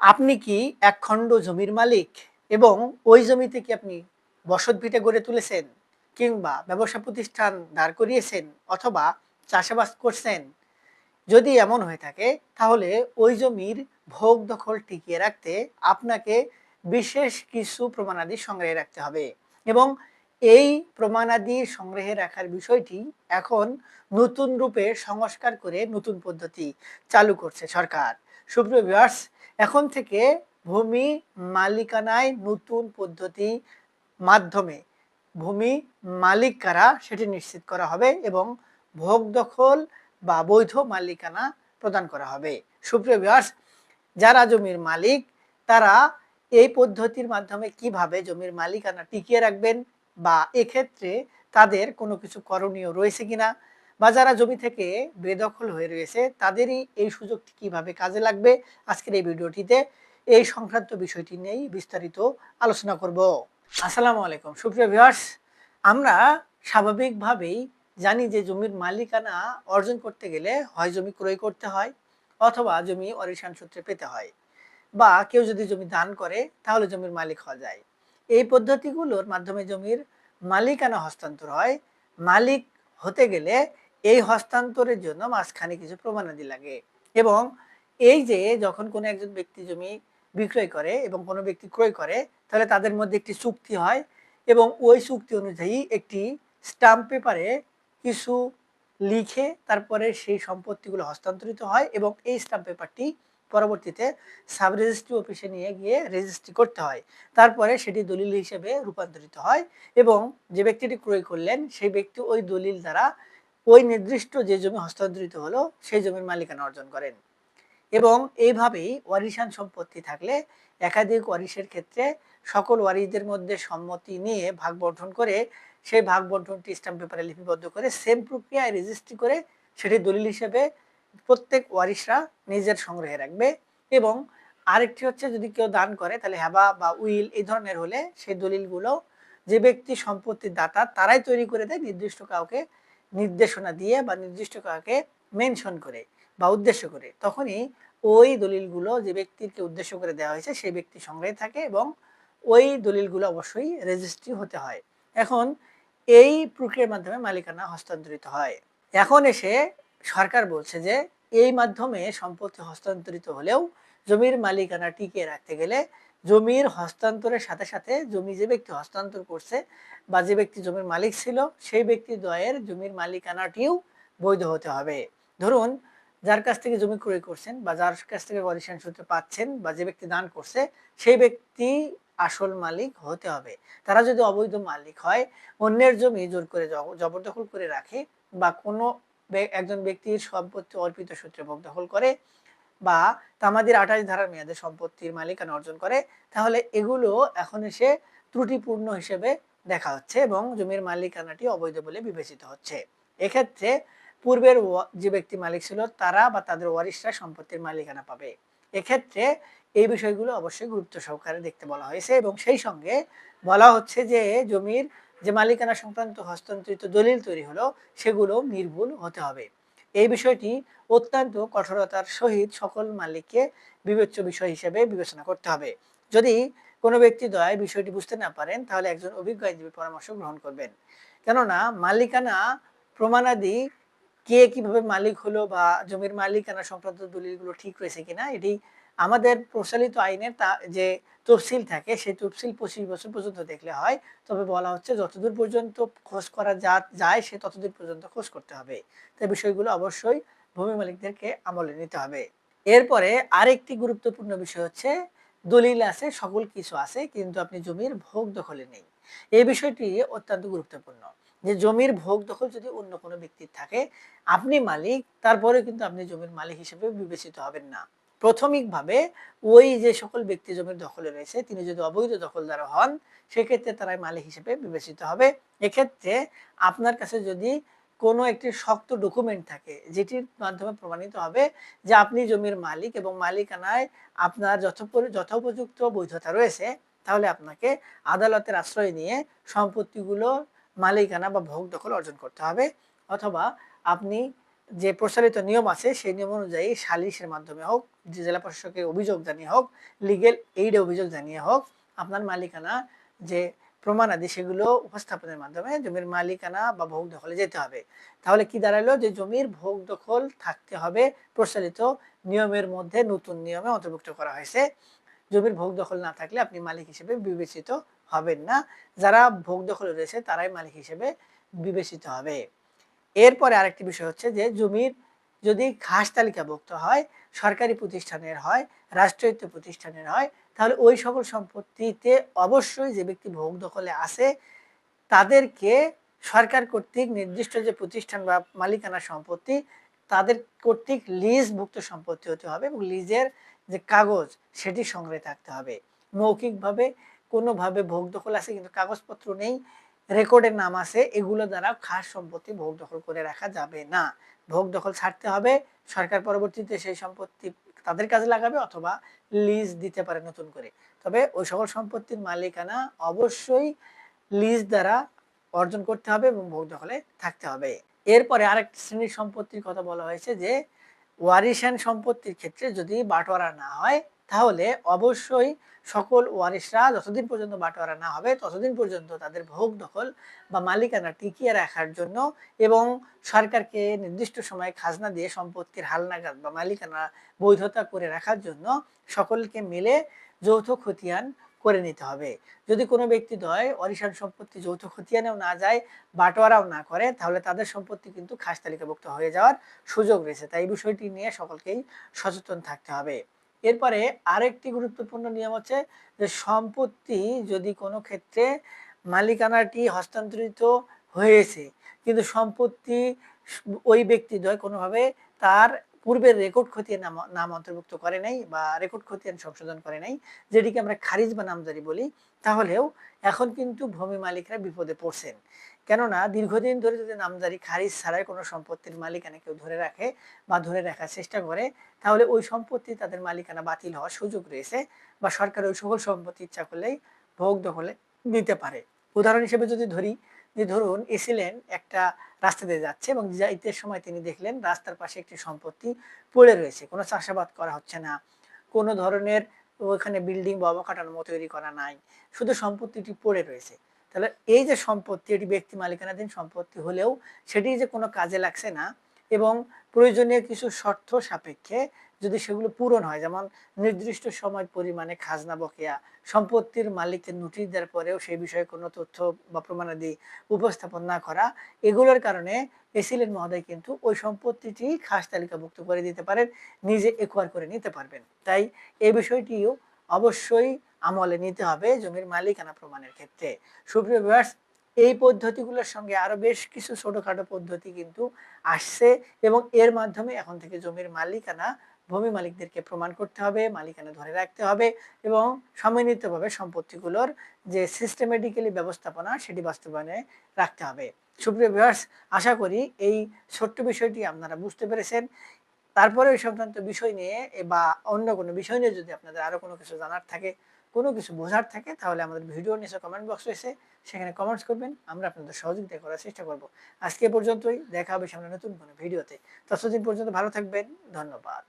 আপনি কি এক খণ্ড জমির মালিক এবং ওই জমিতে কি আপনি বসতভিটা গড়ে তুলেছেন কিংবা ব্যবসা প্রতিষ্ঠান দাঁড় করিয়েছেন অথবা চাষাবাদ করছেন? যদি এমন হয়ে থাকে তাহলে ওই জমির ভোগ দখল টিকিয়ে রাখতে আপনাকে বিশেষ কিছু প্রমাণাদি সংগ্রহে রাখতে হবে এবং এই প্রমাণাদি সংগ্রহে রাখার বিষয়টি এখন নতুন রূপে সংস্কার করে নতুন পদ্ধতি চালু করছে সরকার। সুপ্রিয় ভিউয়ার্স, এখন থেকে ভূমি মালিকানায় নতুন পদ্ধতি মাধ্যমে ভূমি মালিক কারা সেটি নিশ্চিত করা হবে এবং ভোগ দখল বা বৈধ মালিকানা প্রদান করা হবে। সুপ্রিয় ভিউয়ার্স, যারা জমির মালিক তারা এই পদ্ধতির মাধ্যমে কিভাবে জমির মালিকানা টিকিয়ে রাখবেন বা এক্ষেত্রে তাদের কোনো কিছু করণীয় রয়েছে কিনা, বা যারা জমি থেকে বেদখল হয়ে রয়েছে তাদেরই এই সুযোগটি কিভাবে কাজে লাগবে, আজকের এই ভিডিওটিতে এই সংক্রান্ত বিষয়টি নিয়েই বিস্তারিত আলোচনা করব। আসসালামু আলাইকুম সুপ্রিয় ভিউয়ার্স, আমরা স্বাভাবিকভাবেই জানি যে জমির মালিকানা অর্জন করতে গেলে হয় জমি ক্রয় করতে হয় অথবা জমি ওয়ারিশান সূত্রে পেতে হয়, বা কেউ যদি জমি দান করে তাহলে জমির মালিক হওয়া যায়। এই পদ্ধতিগুলোর মাধ্যমে জমির মালিকানা হস্তান্তর হয়। মালিক হতে গেলে এই হস্তান্তরের জন্য মাঝখানে কিছু প্রমাণাদি লাগে এবং এই যে যখন কোনো একজন ব্যক্তি জমি বিক্রয় করে এবং কোনো ব্যক্তি ক্রয় করে তাহলে তাদের মধ্যে একটি চুক্তি হয় এবং ওই চুক্তি অনুযায়ী একটি স্টাম্প পেপারে কিছু লিখে তারপরে সেই সম্পত্তিগুলো হস্তান্তরিত হয় এবং এই স্টাম্প পেপারটি পরবর্তীতে সাব রেজিস্ট্রি অফিসে নিয়ে গিয়ে রেজিস্ট্রি করতে হয়। তারপরে সেটি দলিল হিসেবে রূপান্তরিত হয় এবং যে ব্যক্তিটি ক্রয় করলেন সেই ব্যক্তি ওই দলিল দ্বারা ওই নির্দিষ্ট যে জমি হস্তান্তরিত হলো সেই জমির মালিকানা অর্জন করেন। এবং এইভাবেই ওয়ারিশান সম্পত্তি থাকলে একাধিক ওয়ারিশের ক্ষেত্রে সকল ওয়ারিশদের মধ্যে সম্মতি নিয়ে ভাগ বন্টন করে সেই ভাগ বন্টনটি স্ট্যাম্প পেপারে লিপিবদ্ধ করে সেম প্রক্রিয়ায় রেজিস্ট্রি করে সেটি দলিল হিসেবে প্রত্যেক ওয়ারিশরা নিজের সংগ্রহে রাখবে। এবং আরেকটি হচ্ছে যদি কেউ দান করে তাহলে হ্যাবা বা উইল এই ধরনের হলে সেই দলিলগুলো যে ব্যক্তি সম্পত্তির দাতা তারাই তৈরি করে দেয় নির্দিষ্ট কাউকে নির্দেশনা দিয়ে বা নির্দিষ্ট কাউকে মেনশন করে বা উদ্দেশ্য করে, তখনই ওই দলিলগুলো যে ব্যক্তিকে উদ্দেশ্য করে দেওয়া হয়েছে সেই ব্যক্তি সংগ্রহে থাকে এবং ওই দলিলগুলো অবশ্যই রেজিস্ট্রি হতে হয়। এখন এই প্রক্রিয়ার মাধ্যমে মালিকানা হস্তান্তরিত হয়। এখন এসে সরকার বলছে যে এই মাধ্যমে সম্পত্তি হস্তান্তরিত হলেও জমির মালিকানা টিকিয়ে রাখতে গেলে জমির হস্তান্তরের সাথে সাথে জমি যে ব্যক্তি হস্তান্তর করছে বা যে ব্যক্তি জমির মালিক ছিল সেই ব্যক্তি দ্বয়ের জমির মালিকানাটিও বৈধ হতে হবে। ধরুন, যার কাছ থেকে জমি ক্রয় করছেন বা যার কাছ থেকে ওয়ারিশান সূত্রে পাচ্ছেন বা যে ব্যক্তি দান করছে সেই ব্যক্তি আসল মালিক হতে হবে। তারা যদি অবৈধ মালিক হয়, অন্যের জমি জোর করে জবরদখল করে রাখে বা কোনো একজন ব্যক্তির সম্পত্তি অর্পিত সূত্রে ভোগ দখল করে বা তামাদির ২৮ ধারার মেয়াদে সম্পত্তির মালিকানা অর্জন করে, তাহলে এগুলো এখন এসে ত্রুটিপূর্ণ হিসেবে দেখা হচ্ছে এবং জমির মালিকানাটি অবৈধ বলে বিবেচিত হচ্ছে। এক্ষেত্রে পূর্বের যে ব্যক্তি মালিক ছিল তারা বা তাদের ওয়ারিশরা সম্পত্তির মালিকানা পাবে। এক্ষেত্রে এই বিষয়গুলো অবশ্যই গুরুত্ব সহকারে দেখতে বলা হয়েছে এবং সেই সঙ্গে বলা হচ্ছে যে জমির যে মালিকানা সংক্রান্ত হস্তান্তরিত দলিল তৈরি হলো সেগুলো নির্ভুল হতে হবে। এই বিষয়টি অত্যন্ত কঠোরতার সহিত সকল মালিককে বিবেচ্য বিষয় হিসেবে বিবেচনা করতে হবে। যদি কোনো ব্যক্তি দ্বয় বিষয়টি বুঝতে না পারেন তাহলে একজন অভিজ্ঞ আইনজীবীর পরামর্শ গ্রহণ করবেন। কেননা মালিকানা প্রমাণাদি কে কিভাবে মালিক হলো বা জমির মালিকানা সংক্রান্ত দলিলগুলো ঠিক রয়েছে কিনা এটি আমাদের প্রচলিত আইনের যে তফসিল থাকে সেই তফসিল ২৫ বছর পর্যন্ত দেখলে হয়। তবে বলা হচ্ছে যতদূর পর্যন্ত খোঁজ করা যায় সে ততদূর পর্যন্ত খোঁজ করতে হবে। তাই বিষয়গুলো অবশ্যই ভূমি মালিকদেরকে আমলে নিতে হবে। এরপরে আরেকটি গুরুত্বপূর্ণ বিষয় হচ্ছে দলিল আছে, সকল কিছু আছে কিন্তু আপনি জমির ভোগ দখলে নেই। এই বিষয়টি অত্যন্ত গুরুত্বপূর্ণ যে জমির ভোগ দখল যদি অন্য কোনো ব্যক্তির থাকে, আপনি মালিক তারপরে কিন্তু আপনি জমির মালিক হিসেবে বিবেচিত হবেন না। প্রাথমিকভাবে ওই যে সকল ব্যক্তি জমির দখলে রয়েছে তিনি যদি অবৈধ দখলদার হন সেক্ষেত্রে তারাই মালিক হিসেবে বিবেচিত হবে। এক্ষেত্রে আপনার কাছে যদি কোনো একটি শক্ত ডকুমেন্ট থাকে যেটির মাধ্যমে প্রমাণিত হবে যে আপনি জমির মালিক এবং মালিকানায় আপনার যথোপযুক্ত বৈধতা রয়েছে, তাহলে আপনাকে আদালতের আশ্রয় নিয়ে সম্পত্তিগুলো মালিকানা বা ভোগ দখল অর্জন করতে হবে। অথবা আপনি যে প্রচলিত নিয়ম আছে সেই নিয়ম অনুযায়ী সালিশের মাধ্যমে হোক, যে জেলা প্রশাসকে অভিযোগ জানিয়ে হোক, লিগেল এইডে অভিযোগ জানিয়ে হোক, আপনার মালিকানা যে প্রমাণাদি সেগুলো উপস্থাপনের মাধ্যমে জমির মালিকানা বা ভোগ দখলে যেতে হবে। তাহলে কি দাঁড়ালো, যে জমির ভোগ দখল থাকতে হবে প্রচলিত নিয়মের মধ্যে, নতুন নিয়মে অন্তর্ভুক্ত করা হয়েছে। জমির ভোগ দখল না থাকলে আপনি মালিক হিসেবে বিবেচিত হবেন না, যারা ভোগ দখলে রয়েছে তারাই মালিক হিসেবে বিবেচিত হবে। এরপরে আরেকটি বিষয় হচ্ছে যে জমির যদি খাস তালিকাভুক্ত হয়, সরকারি প্রতিষ্ঠানের হয়, রাষ্ট্রায়ত্ত প্রতিষ্ঠানের হয়, তাহলে ওই সকল সম্পত্তিতে অবশ্যই যে ব্যক্তি ভোগ দখলে আছে তাদেরকে সরকার কর্তৃক নির্দিষ্ট যে প্রতিষ্ঠান বা মালিকানা সম্পত্তি তাদের কর্তৃক লিজভুক্ত সম্পত্তি হতে হবে এবং লিজের যে কাগজ সেটি সংগ্রহে থাকতে হবে। মৌখিকভাবে কোনোভাবে ভোগ দখল আছে কিন্তু কাগজপত্র নেই, রেকর্ডের নাম আছে, এগুলো দ্বারা খাস সম্পত্তি ভোগ দখল করে রাখা যাবে না। ভোগ দখল ছাড়তে হবে, সরকার পরবর্তীতে সেই সম্পত্তি তাদের কাজে লাগাবে অথবা লিজ দিতে পারে নতুন করে। তবে ওই সকল সম্পত্তির মালিকানা অবশ্যই লিজ দ্বারা অর্জন করতে হবে এবং ভোগ দখলে থাকতে হবে। এরপরে আরেকটি শ্রেণীর সম্পত্তির কথা বলা হয়েছে যে ওয়ারিশান সম্পত্তির ক্ষেত্রে যদি বাটোয়ারা না হয় তাহলে অবশ্যই সকল ওয়ারিশরা যতদিন পর্যন্ত বাটোয়ারা না হবে ততদিন পর্যন্ত তাদের ভোগ দখল বা মালিকানা টিকিয়ে রাখার জন্য এবং সরকারকে নির্দিষ্ট সময়ে খাজনা দিয়ে সম্পত্তির হালনাগাদ বা মালিকানা বৈধতা করে রাখার জন্য সকলকে মিলে যৌথ খতিয়ান করে নিতে হবে। যদি কোনো ব্যক্তিদ্বয় ওয়ারিশান সম্পত্তি যৌথ খতিয়ানেও না যায়, বাটোয়ারাও না করে, তাহলে তাদের সম্পত্তি কিন্তু খাস তালিকাভুক্ত হয়ে যাওয়ার সুযোগ রয়েছে। তাই এই বিষয়টি নিয়ে সকলকেই সচেতন থাকতে হবে। এরপরে আরেকটি গুরুত্বপূর্ণ নিয়ম হচ্ছে যে সম্পত্তি যদি কোনো ক্ষেত্রে মালিকানাটি হস্তান্তরিত হয়েছে কিন্তু সম্পত্তি ওই ব্যক্তিদ্বয় কোনোভাবে তার পূর্বের রেকর্ড খতিয়ান নাম অন্তর্ভুক্ত করে নাই বা রেকর্ড খতিয়ান সংশোধন করে নাই, যেটিকে আমরা খারিজ বা নামজারি বলি, তাহলেও এখন কিন্তু ভূমি মালিকরা বিপদে পড়ছেন। কেননা দীর্ঘদিন ধরে যদি নামজারি খারিজ ছাড়াই কোনো সম্পত্তির মালিকানা কেউ ধরে রাখে বা ধরে রাখার চেষ্টা করে, তাহলে ওই সম্পত্তি তাদের মালিকানা বাতিল হওয়ার সুযোগ রয়েছে বা সরকার ওই সকল সম্পত্তি ইচ্ছা করলেই ভোগ দখলে নিতে পারে। উদাহরণ হিসেবে যদি ধরি, যে ধরুন এসিলেন একটা রাস্তা দিয়ে যাচ্ছে এবং যাইতে সময় তিনি দেখলেন রাস্তার পাশে একটি সম্পত্তি পড়ে রয়েছে, কোনো চাষাবাদ করা হচ্ছে না, কোনো ধরনের ওখানে বিল্ডিং বা অবকাঠামো তৈরি করা নাই, শুধু সম্পত্তিটি পড়ে রয়েছে। তাহলে এই যে সম্পত্তি, এটি ব্যক্তি মালিকানাধীন সম্পত্তি হলেও সেটি যে কোনো কাজে লাগছে না এবং প্রয়োজনীয় কিছু শর্ত সাপেক্ষে যদি সেগুলো পূরণ হয়, যেমন নির্দিষ্ট সময় পরিমাণে খাজনা বকেয়া, সম্পত্তির মালিককে নোটিশ দেওয়ার পরেও সেই বিষয়ে কোনো তথ্য বা প্রমাণাদি উপস্থাপন না করা, এগুলোর কারণে এসিলেন মহোদয় কিন্তু ওই সম্পত্তিটি খাস তালিকাভুক্ত করে দিতে পারেন, নিজে একোয়ার করে নিতে পারবেন। তাই এই বিষয়টিও অবশ্যই আমলে নিতে হবে জমির মালিকানা প্রমাণের ক্ষেত্রে। সুপ্রিয় ভিউয়ার্স, এই পদ্ধতিগুলোর সঙ্গে আরো বেশ কিছু ছোটখাটো পদ্ধতি কিন্তু আসছে এবং এর মাধ্যমে এখন থেকে জমির মালিকানা ভূমি মালিকদেরকে প্রমাণ করতে হবে, মালিকানা ধরে রাখতে হবে এবং সম্মিলিতভাবে সম্পত্তিগুলোর যে সিস্টেমেটিক্যালি ব্যবস্থাপনা সেটি বাস্তবায়নে রাখতে হবে। সুপ্রিয় ভিউয়ার্স, আশা করি এই ছোট্ট বিষয়টি আপনারা বুঝতে পেরেছেন। তারপরে ওই সংক্রান্ত বিষয় নিয়ে বা অন্য কোনো বিষয় নিয়ে যদি আপনাদের আরো কোনো কিছু জানার থাকে, কোনো কিছু বোঝার থাকে, তাহলে আমাদের ভিডিওর নিচে কমেন্ট বক্স রয়েছে, সেখানে কমেন্টস করবেন, আমরা আপনাদের সহযোগিতা করার চেষ্টা করব। আজকে এ পর্যন্তই, দেখা হবে সামনে নতুন কোনো ভিডিওতে। ততদিন পর্যন্ত ভালো থাকবেন, ধন্যবাদ।